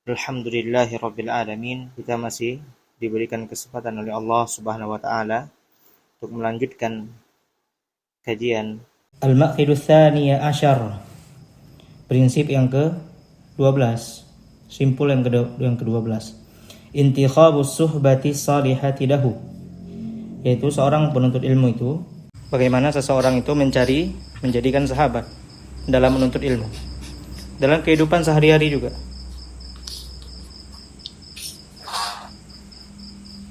Alhamdulillahirabbil alamin. Kita masih diberikan kesempatan oleh Allah Subhanahu wa taala untuk melanjutkan kajian Al-Maqidus Tsaniya Asyar. Prinsip yang ke-12. Simpul yang ke-12. Intikhabus suhbati salihati lahu. Yaitu seorang penuntut ilmu itu bagaimana seseorang itu menjadikan sahabat dalam menuntut ilmu. Dalam kehidupan sehari-hari juga.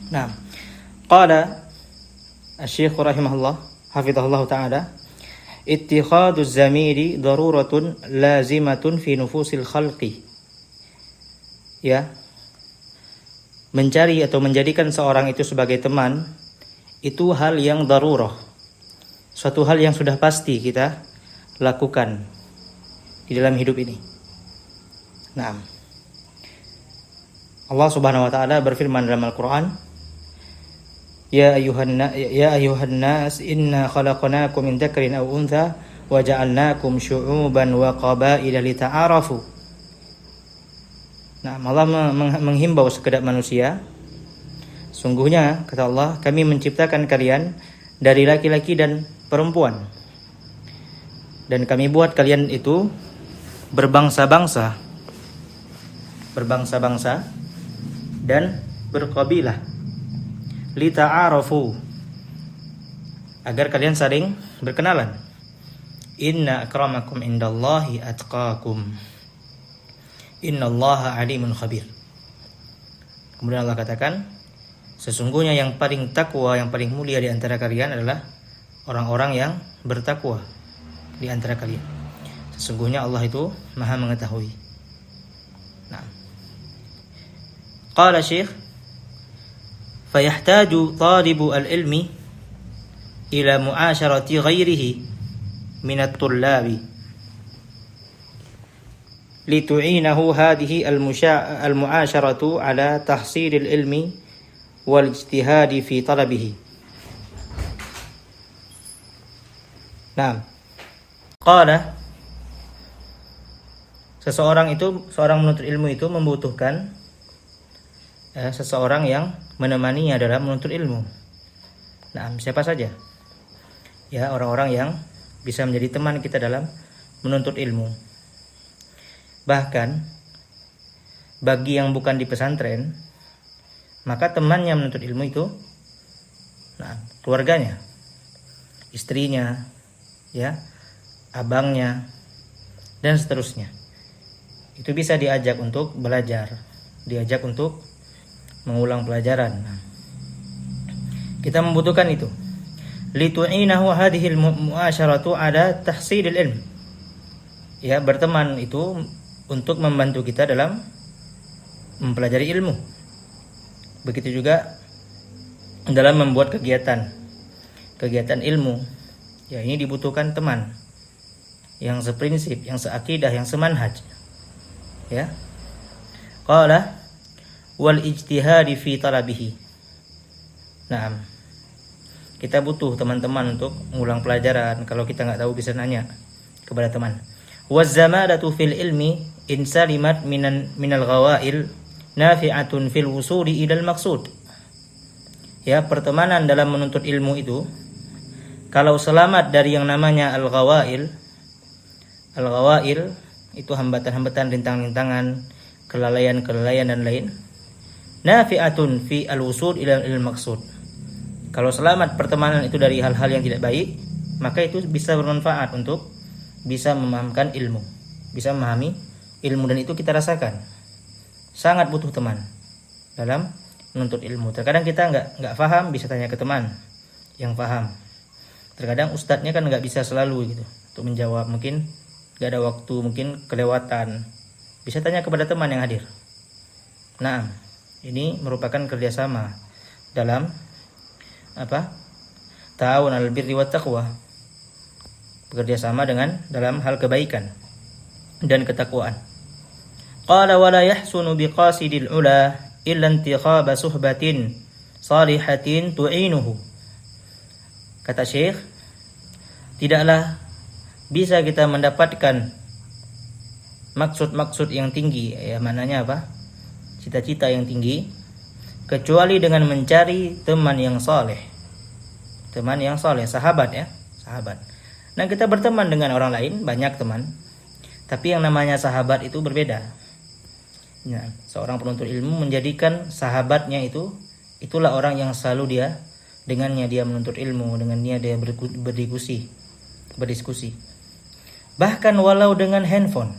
Nah, qala Asy-Syaikh rahimahullah hafizahullah taala, ittikhaduz zamiri daruratun lazimatun fi nufusil khalqi. Ya. Mencari atau menjadikan seorang itu sebagai teman itu hal yang darurah. Suatu hal yang sudah pasti kita lakukan di dalam hidup ini. Nah, Allah Subhanahu wa taala berfirman dalam Al-Qur'an, Ya ayuhan nas inna khalaqnakum min dzakarin aw untha wa ja'alnakum syu'uban wa qabaila lita'arafu. Nah, Allah menghimbau sekedar manusia. Sungguhnya kata Allah, kami menciptakan kalian dari laki-laki dan perempuan. Dan kami buat kalian itu berbangsa-bangsa dan berqabilah lita'arafu, agar kalian saling berkenalan. Inna akramakum indallahi atqakum, innallaha alimun khabir. Kemudian Allah katakan, sesungguhnya yang paling takwa, yang paling mulia di antara kalian adalah orang-orang yang bertakwa di antara kalian. Sesungguhnya Allah itu Maha mengetahui. Nah, qala Syekh, fayahtaju talibu al-ilmi ila mu'asyarati ghairihi minat tullabi litu'inahu hadhihi al-mu'asyaratu ala tahsilil ilmi wal ijtihadi fi talabihi. Nah, qala, seorang menuntut ilmu itu membutuhkan seseorang yang menemaninya dalam menuntut ilmu. Nah, siapa saja? Ya, orang-orang yang bisa menjadi teman kita dalam menuntut ilmu. Bahkan bagi yang bukan di pesantren, maka temannya menuntut ilmu itu keluarganya, istrinya, ya, abangnya, dan seterusnya. Itu bisa diajak untuk belajar, diajak untuk mengulang pelajaran. Kita membutuhkan itu. Litu'inahu hadhil mu'asyaratu ada tahsilil ilm. Ya, berteman itu untuk membantu kita dalam mempelajari ilmu. Begitu juga dalam membuat kegiatan ilmu. Ya, ini dibutuhkan teman yang seprinsip, yang seakidah, yang semanhaj. Ya. Qala wal ijtihadi fi talabihi. Nah, kita butuh teman-teman untuk mengulang pelajaran. Kalau kita nggak tahu bisa nanya kepada teman. Waz zamadatu fil ilmi in salimat minal ghawail nafi'atun fil wusuli ilal maqsud. Ya, pertemanan dalam menuntut ilmu itu kalau selamat dari yang namanya al-ghawail itu hambatan-hambatan, rintangan-rintangan, kelalaian dan lain. Nafi'atun fi al-wusul ila al-maqsud. Kalau selamat pertemanan itu dari hal-hal yang tidak baik, maka itu bisa bermanfaat untuk bisa memahamkan ilmu, bisa memahami ilmu, dan itu kita rasakan. Sangat butuh teman dalam menuntut ilmu. Terkadang kita enggak paham, bisa tanya ke teman yang paham. Terkadang ustadznya kan enggak bisa selalu gitu untuk menjawab, mungkin enggak ada waktu, mungkin kelewatan. Bisa tanya kepada teman yang hadir. Nah, ini merupakan kerjasama dalam ta'awun alal birri wat taqwa. Bekerjasama dalam hal kebaikan dan ketakwaan. Qala wa la yahsunu biqasidil ula illa intikhaba suhbatin salihatin tu'inuhu. Kata Syekh, tidaklah bisa kita mendapatkan maksud-maksud yang tinggi, ya maknanya apa? cita-cita yang tinggi kecuali dengan mencari teman yang soleh. Teman yang soleh, sahabat ya, sahabat. Nah, kita berteman dengan orang lain, banyak teman. Tapi yang namanya sahabat itu berbeda. Nah, seorang penuntut ilmu menjadikan sahabatnya itulah orang yang selalu dengannya dia menuntut ilmu, dengannya dia berdiskusi. Bahkan walau dengan handphone.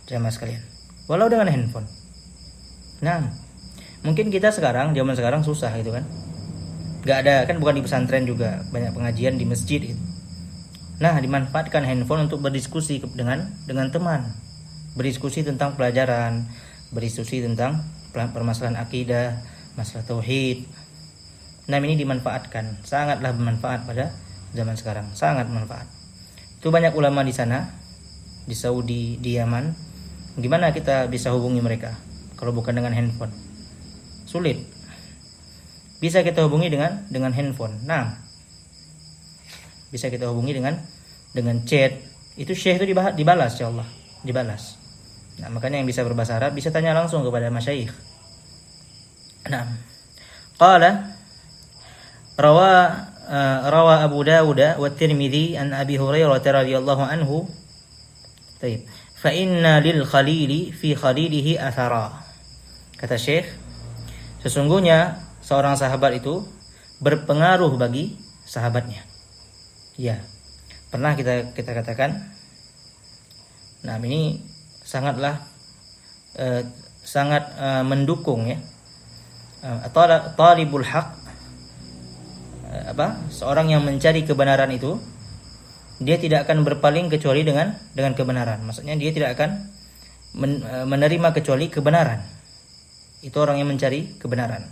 Jamaah sekalian. Walau dengan handphone. Nah, mungkin kita zaman sekarang susah gitu kan. Gak ada, kan bukan di pesantren juga, banyak pengajian di masjid gitu. Nah, dimanfaatkan handphone untuk berdiskusi dengan teman. Berdiskusi tentang pelajaran, berdiskusi tentang permasalahan akidah, masalah tauhid. Nah, ini dimanfaatkan, sangatlah bermanfaat pada zaman sekarang, sangat bermanfaat. Itu banyak ulama di sana, di Saudi, di Yaman. Gimana kita bisa hubungi mereka kalau bukan dengan handphone? Sulit. Bisa kita hubungi dengan handphone. Nah, bisa kita hubungi dengan chat. Itu syekh itu dibalas, insyaallah, dibalas. Nah, makanya yang bisa berbahasa Arab bisa tanya langsung kepada masyayikh. Nah, qala rawa Abu Dawud wa Tirmidzi an Abi Hurairah radhiyallahu anhu. Baik. Fa inna lil khalili fi khalilihi athara. Kata syekh, sesungguhnya seorang sahabat itu berpengaruh bagi sahabatnya. Ya, pernah kita katakan. Nah, ini sangat mendukung ya. Talibul haq, seorang yang mencari kebenaran itu, dia tidak akan berpaling kecuali dengan kebenaran. Maksudnya dia tidak akan menerima kecuali kebenaran. Itu orang yang mencari kebenaran.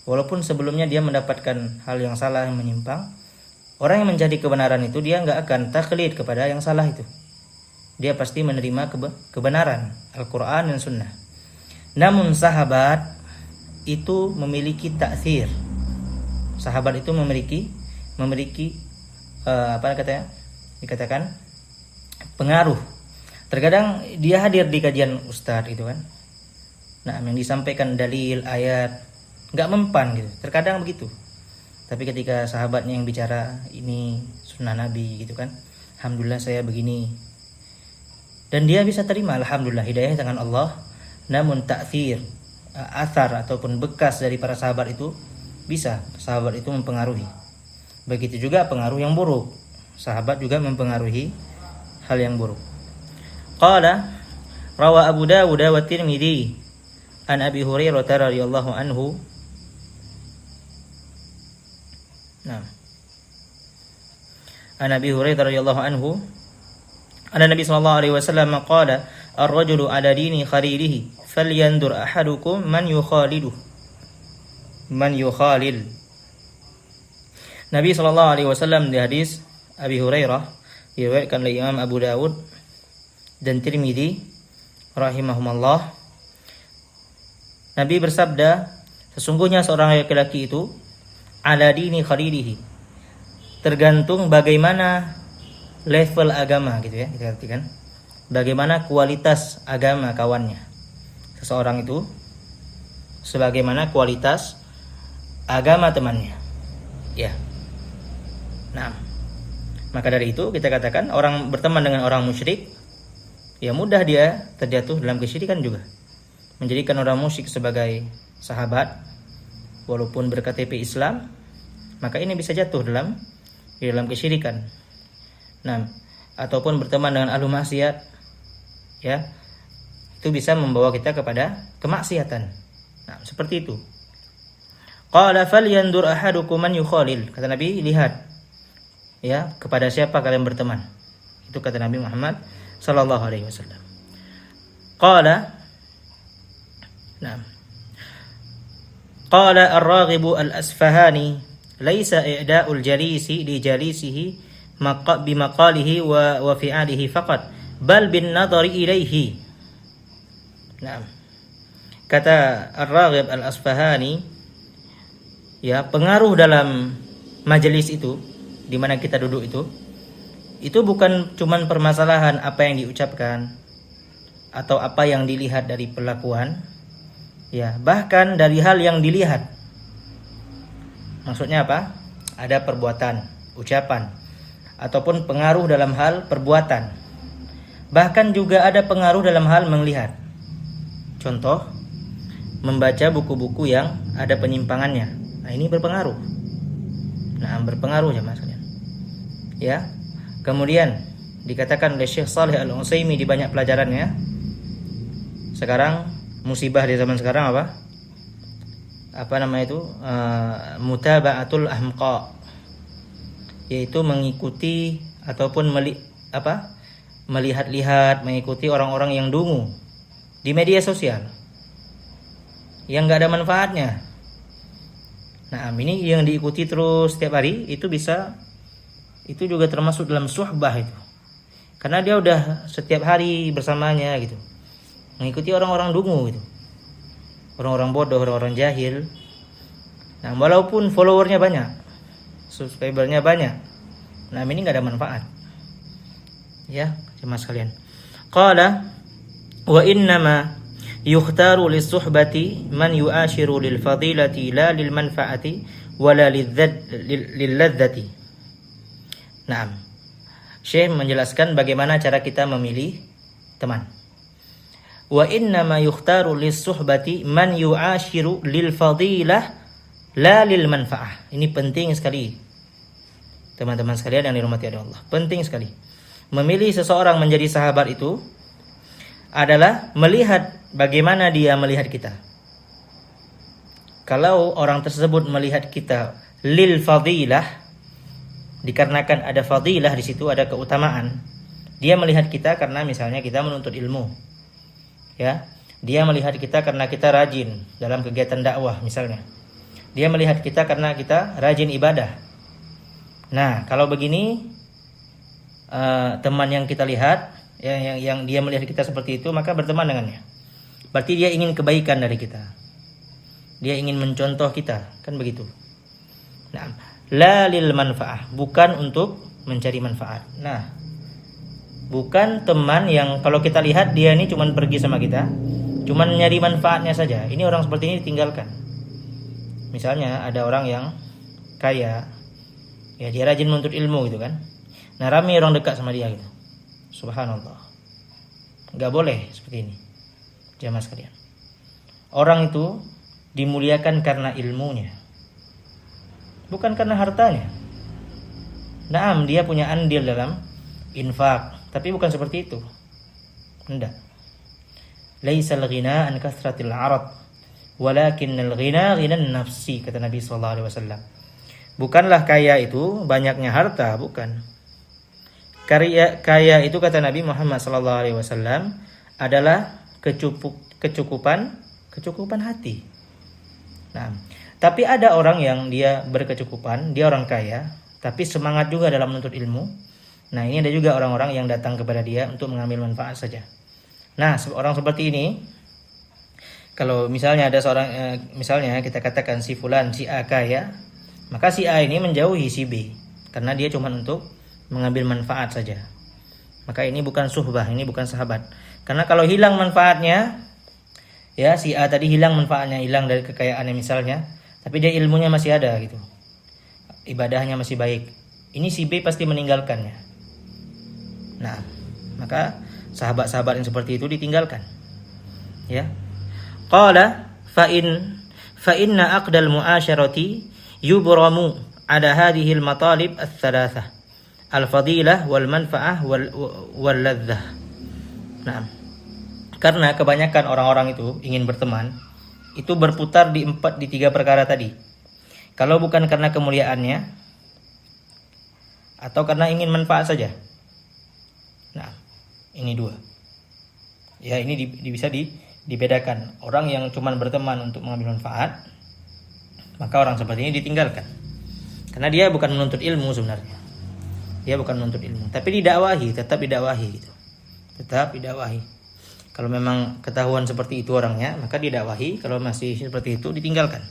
Walaupun sebelumnya dia mendapatkan hal yang salah, yang menyimpang, orang yang mencari kebenaran itu dia nggak akan taklid kepada yang salah itu. Dia pasti menerima kebenaran Al-Quran dan Sunnah. Namun sahabat itu memiliki ta'thir. Sahabat itu memiliki dikatakan pengaruh. Terkadang dia hadir di kajian ustadz gitu kan. Nah, yang disampaikan dalil, ayat, nggak mempan gitu. Terkadang begitu. Tapi ketika sahabatnya yang bicara, ini sunnah Nabi gitu kan, alhamdulillah saya begini, dan dia bisa terima, alhamdulillah, hidayah tangan Allah. Namun ta'thir, athar ataupun bekas dari para sahabat itu bisa sahabat itu mempengaruhi. Begitu juga pengaruh yang buruk, sahabat juga mempengaruhi hal yang buruk. Qala rawa Abu Dawud wa Tirmidzi an Abi Hurairah radhiyallahu anhu. Nah, an Abi Hurairah radhiyallahu anhu anna Nabi sallallahu alaihi wasallam qala ar-rajulu ala dini khalilihi falyandur ahadukum man yukhalil. Nabi sallallahu alaihi wasallam di hadis Abi Hurairah diriwayatkan oleh Imam Abu Dawud dan Tirmidzi rahimahumullah. Nabi bersabda, sesungguhnya seorang laki-laki itu ala dini khalilihi, tergantung bagaimana level agama gitu ya, kita artikan bagaimana kualitas agama kawannya. Seseorang itu sebagaimana kualitas agama temannya. Ya. Nah, maka dari itu kita katakan orang berteman dengan orang musyrik, ya mudah dia terjatuh dalam kesyirikan juga. Menjadikan orang musyrik sebagai sahabat walaupun berKTP Islam, maka ini bisa jatuh dalam kesyirikan. Nah, ataupun berteman dengan ahlu maksiat, ya, itu bisa membawa kita kepada kemaksiatan. Nah, seperti itu. Qala falyandur ahadukum man yukhalil. Kata Nabi, lihat ya kepada siapa kalian berteman. Itu kata Nabi Muhammad sallallahu alaihi wasallam. Qala Qala ar-Raghib al-Asfahani laisa i'da'ul jalisi li jalisihi bimaqalihi wa fi'alihi faqat bal bin nadari ilaihi. Nah, kata ar-Raghib al-Asfahani, ya, pengaruh dalam majelis itu di mana kita duduk itu bukan cuman permasalahan apa yang diucapkan atau apa yang dilihat dari perlakuan, Ya, bahkan dari hal yang dilihat. Maksudnya apa? Ada perbuatan, ucapan, ataupun pengaruh dalam hal perbuatan. Bahkan juga ada pengaruh dalam hal melihat. Contoh, membaca buku-buku yang ada penyimpangannya. Nah, ini berpengaruh. Nah, berpengaruh jemaah sekalian. Ya. Kemudian dikatakan oleh Syekh Shalih Al-Utsaimin di banyak pelajarannya. Sekarang musibah di zaman sekarang apa? Apa nama itu? Mutaba'atul ahmqa. Yaitu mengikuti ataupun melihat-lihat, mengikuti orang-orang yang dungu di media sosial yang enggak ada manfaatnya. Nah, ini yang diikuti terus setiap hari itu juga termasuk dalam suhbah itu. Karena dia udah setiap hari bersamanya gitu. Mengikuti orang-orang dungu gitu. Orang-orang bodoh, orang-orang jahil. Nah, walaupun followernya banyak, subscribernya banyak, nah ini enggak ada manfaat. Ya, jemaah sekalian. Qala wa innama yukhtaru lis-suhbati man yu'ashiru lil fadilati la lil manfaati wala lil ladzati. Naam. Syekh menjelaskan bagaimana cara kita memilih teman. Wa innama yukhtaru lis-suhbati man yu'ashiru lil fadilah la lil manfaah. Ini penting sekali. Teman-teman sekalian yang dirahmati Allah, penting sekali. Memilih seseorang menjadi sahabat itu adalah melihat bagaimana dia melihat kita. Kalau orang tersebut melihat kita lil fadilah, dikarenakan ada fadilah di situ, ada keutamaan. Dia melihat kita karena misalnya kita menuntut ilmu. Ya, dia melihat kita karena kita rajin dalam kegiatan dakwah misalnya. Dia melihat kita karena kita rajin ibadah. Nah, kalau begini teman yang kita lihat, yang dia melihat kita seperti itu, maka berteman dengannya. Berarti dia ingin kebaikan dari kita. Dia ingin mencontoh kita, kan begitu. Nah, la lil manfaah, bukan untuk mencari manfaat. Nah, bukan teman yang kalau kita lihat dia ini cuma pergi sama kita, cuma nyari manfaatnya saja. Ini orang seperti ini ditinggalkan. Misalnya ada orang yang kaya, ya dia rajin menuntut ilmu gitu kan. Nah, ramai orang dekat sama dia gitu. Subhanallah. Enggak boleh seperti ini. Jamaah sekalian. Orang itu dimuliakan karena ilmunya, bukan karena hartanya. Naam, dia punya andil dalam infak, tapi bukan seperti itu. Tidak. Laisal ghina an kasratil arad, walakinnal ghina ghinan nafsi, kata Nabi sallallahu alaihi wasallam. Bukanlah kaya itu banyaknya harta, bukan. Kaya itu kata Nabi Muhammad sallallahu alaihi wasallam adalah kecukupan hati. Nah, tapi ada orang yang dia berkecukupan, dia orang kaya, tapi semangat juga dalam menuntut ilmu. Nah, ini ada juga orang-orang yang datang kepada dia untuk mengambil manfaat saja. Nah, orang seperti ini, kalau misalnya ada seorang, misalnya kita katakan si fulan, si A kaya, maka si A ini menjauhi si B, karena dia cuma untuk mengambil manfaat saja. Maka ini bukan suhbah, ini bukan sahabat. Karena kalau hilang manfaatnya, ya si A tadi hilang manfaatnya, hilang dari kekayaannya misalnya, tapi dia ilmunya masih ada gitu, ibadahnya masih baik, ini si B pasti meninggalkannya. Nah, maka sahabat-sahabat yang seperti itu ditinggalkan. Ya. Qala fa inna aqdal mu'asyarati yubramu ada hadhihi al-matalib ats-tsalatsah, al-fadilah wal manfaah wal ladzah. Nah, karena kebanyakan orang-orang itu ingin berteman itu berputar di tiga perkara tadi. Kalau bukan karena kemuliaannya atau karena ingin manfaat saja. Nah, ini dua. Ya, ini bisa dibedakan. Orang yang cuma berteman untuk mengambil manfaat, maka orang seperti ini ditinggalkan. Karena dia bukan menuntut ilmu sebenarnya. Dia bukan menuntut ilmu, tapi tetap didakwahi gitu. Tetap didakwahi. Kalau memang ketahuan seperti itu orangnya, maka didakwahi. Kalau masih seperti itu, ditinggalkan.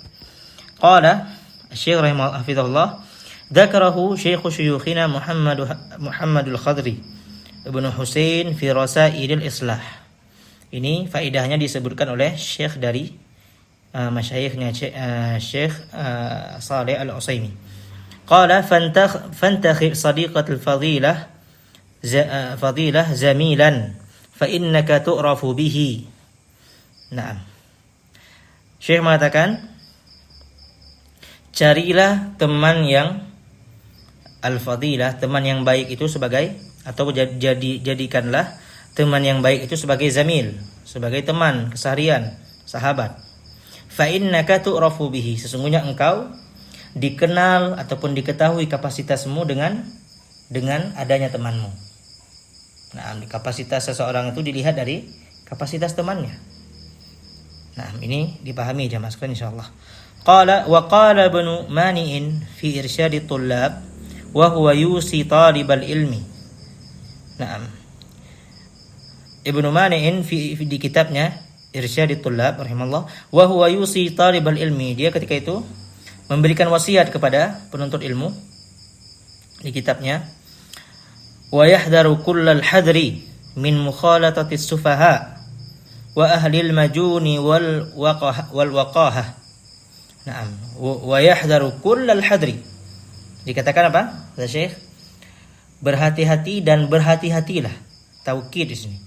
Qala Syekh rahimahullah, dzakarahu Syekh syuyukhina Muhammadul Khadri Ibnu Husain fi Rasailil Islah. Ini faedahnya disebutkan oleh Syekh dari masyayikhnya Syekh Saleh Al-Utsaimin. Qala fantakhi sadiqatul fadilah zamilan fa innaka tu'rafu bihi. Naam. Syekh mengatakan, carilah teman yang al-fadilah, teman yang baik itu sebagai, atau jadikanlah teman yang baik itu sebagai zamil, sebagai teman keseharian, sahabat. Fa innaka tu'rafu bihi, sesungguhnya engkau dikenal ataupun diketahui kapasitasmu dengan adanya temanmu. Nah, kapasitas seseorang itu dilihat dari kapasitas temannya. Nah, ini dipahami jamaah sekalian insyaallah. Qala Ibnu Mani'in fi irsyadi tullab wa huwa yusi talibal ilmi. Naam. Ibnu Mani'in di kitabnya Irsyadi Tullab rahimallah wa huwa yusi talibal ilmi, dia ketika itu memberikan wasiat kepada penuntut ilmu di kitabnya, wa yahdharu kullal hadri min mukhalatati sufaha wa ahli al-majuni wal waqahah. Naam, wa yahdharu kullal hadri. Dikatakan apa? Kata Syekh, berhati-hati dan berhati-hatilah. Taukid di sini.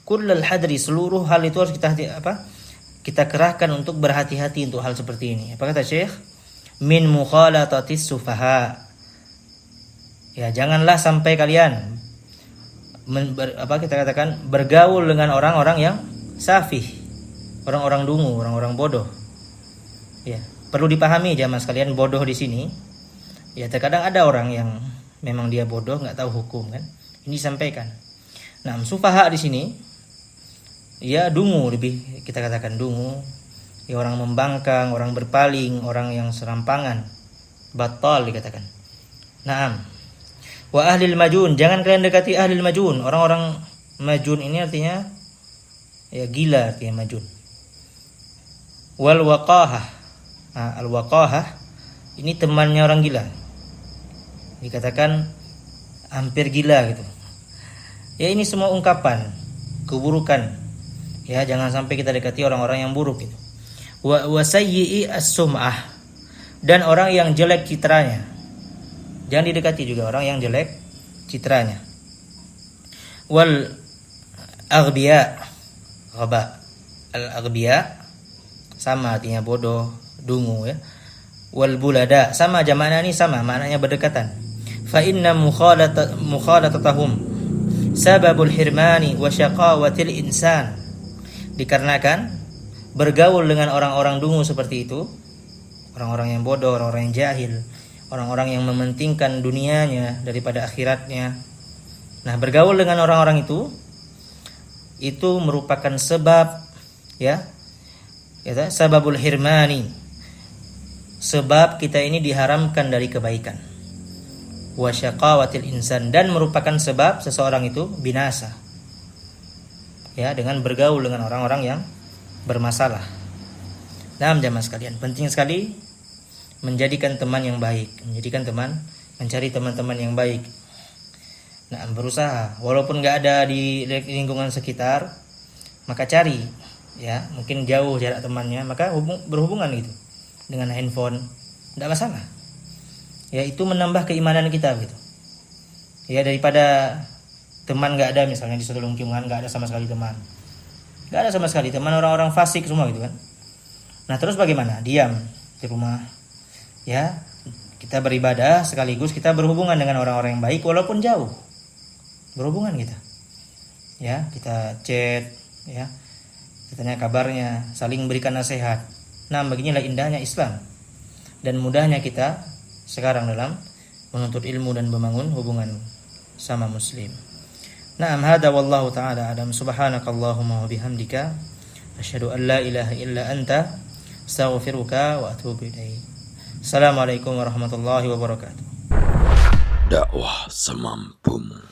Kullal hadri, seluruh hal itu harus kita kerahkan untuk berhati-hati untuk hal seperti ini. Apa kata Syekh? Min mukhalatatis sufaha. Ya, janganlah sampai kalian kita katakan bergaul dengan orang-orang yang safih, orang-orang dungu, orang-orang bodoh. Ya, perlu dipahami jamaah sekalian, bodoh di sini. Ya, terkadang ada orang yang memang dia bodoh, enggak tahu hukum kan. Ini disampaikan. Nah, sufaha di sini ya dungu, lebih kita katakan dungu. Ya, orang membangkang, orang berpaling, orang yang serampangan, batal dikatakan. Naam. Wa ahlil majun, jangan kalian dekati ahlil majun. Orang-orang majun ini artinya ya gila, artinya majun. Wal waqahah. Al waqahah ini temannya orang gila. Dikatakan hampir gila gitu. Ya, ini semua ungkapan keburukan. Ya, jangan sampai kita dekati orang-orang yang buruk gitu. Wa sayyi'i as-sum'ah, dan orang yang jelek citranya. Jangan didekati juga orang yang jelek citranya. Wal aghbiya, ghaba. Al-aghbiya sama artinya bodoh, dungu ya. Wal bulada sama, jamaknya ini sama, maknanya berdekatan. Fa inna mukhalatatahum sababul hirmani wa syaqawatil insan. Dikarenakan bergaul dengan orang-orang dungu seperti itu, orang-orang yang bodoh, orang-orang yang jahil, orang-orang yang mementingkan dunianya daripada akhiratnya. Nah, bergaul dengan orang-orang itu merupakan sebab ya sababul hirmani, sebab kita ini diharamkan dari kebaikan. Wa syaqawatil insan, dan merupakan sebab seseorang itu binasa. Ya, dengan bergaul dengan orang-orang yang bermasalah. Nah, jamaah sekalian, penting sekali menjadikan teman yang baik, mencari teman-teman yang baik. Nah, berusaha walaupun enggak ada di lingkungan sekitar, maka cari ya, mungkin jauh jarak temannya, maka berhubungan gitu dengan handphone, enggak masalah. Ya, itu menambah keimanan kita gitu. Ya, daripada teman enggak ada, misalnya di satu lingkungan enggak ada sama sekali teman. Enggak ada sama sekali teman, orang-orang fasik semua gitu kan. Nah, terus bagaimana? Diam di rumah. Ya, kita beribadah sekaligus kita berhubungan dengan orang-orang yang baik walaupun jauh. Berhubungan kita. Ya, kita chat ya. Kita tanya kabarnya, saling berikan nasihat. Nah, beginilah indahnya Islam dan mudahnya kita sekarang dalam menuntut ilmu dan membangun hubungan sama muslim. Naam, hada wallahu ta'ala a'lam. Subhanakallahumma wa bihamdika asyhadu an la ilaha illa anta astaghfiruka wa atubu ilaik. Assalamualaikum warahmatullahi wabarakatuh. Dakwah semampumu.